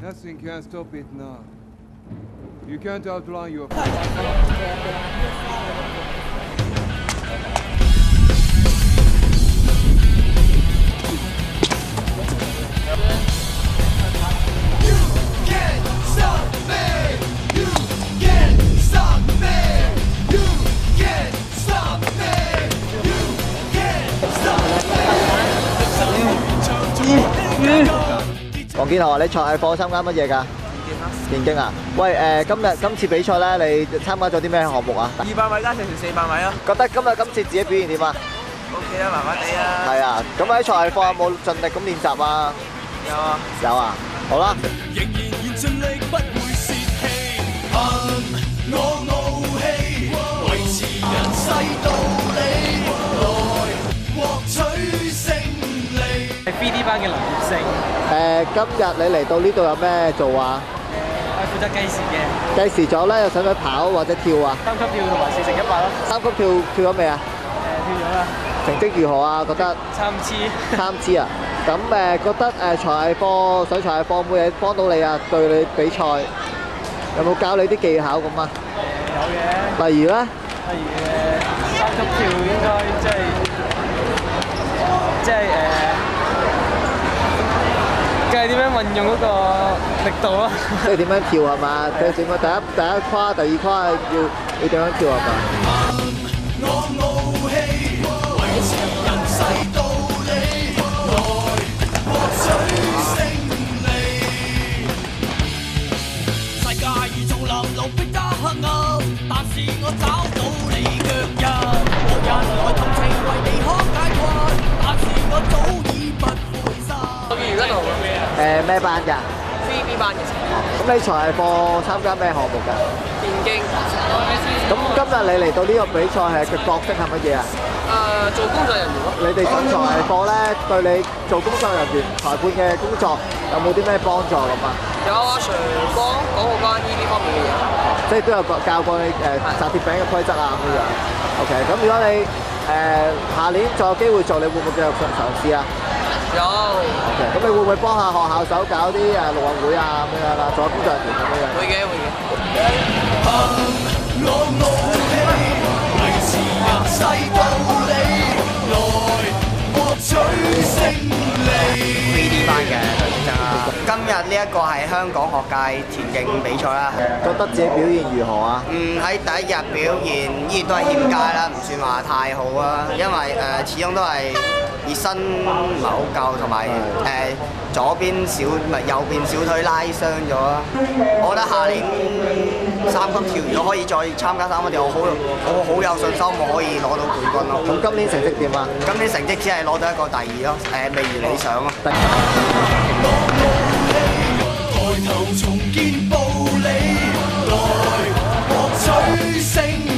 Nothing can stop it now. You can't outrun your. 黃建豪啊，你賽藝課參加乜嘢㗎？田徑啊！喂今次比賽咧，你參加咗啲咩項目啊？200米加成400米咯。覺得今次自己表現點啊？OK 啊，麻麻地啊。係啊，咁喺賽藝課有冇盡力咁練習啊？有啊。有啊，好啦。仍然要盡力，不會泄氣，憑我傲氣，維持人世道理，來獲取勝利。係 3D 班嘅林業勝。今日你嚟到呢度有咩做啊？我係負責計時嘅。計時咗咧，又使唔使跑或者跳啊？3級跳同埋4乘100咯。3級跳咗未啊？跳咗啦。成績如何啊？覺得？參差啊！咁覺得賽藝課上賽藝課有冇嘢幫到你啊？對你比賽有冇教你啲技巧咁啊？有嘅。例如咧？3級跳應該即係計點樣運用嗰個力度啊？即係點樣跳係嘛？即係點樣第一跨、第二跨要點樣跳係嘛？我傲氣，維持人世道理，來獲取勝利。世界如叢林，路逼得黑暗，但是我找到你腳印。無人來同情為你可解困，但是我早已不悔心。咩班㗎？3D 班嘅。咁你賽藝課參加咩項目㗎？電競。咁今日你嚟到呢個比賽係嘅角色係乜嘢啊？做工作人員咯。你哋上賽藝課咧，對你做工作人員裁判嘅工作有冇啲咩幫助咁啊？有阿 Sir 講好關於呢方面嘅嘢。即係都有教過你擲鐵餅嘅規則啊咁樣。OK， 咁如果你下年再有機會做，你會唔會繼續嘗試啊？有。OK， 咁你會唔會幫下學校手搞啲陸運會啊咁樣啦，做下工作人員咁樣？會嘅。我傲氣，維持人世道理，來獲取勝利。3D 班嘅今日呢一個係香港學界田徑比賽啦。覺得自己表現如何啊？喺第一日表現依然都係欠佳啦，唔算話太好啊。因為始終都係熱身唔係好夠，同埋右邊小腿拉傷咗。我覺得下年3級跳如果可以再參加3級跳，我好有信心我可以攞到冠軍咯。咁今年成績點啊？今年成績只係攞到一個第2咯，未如理想咯。抬頭重見暴利，來獲取勝利。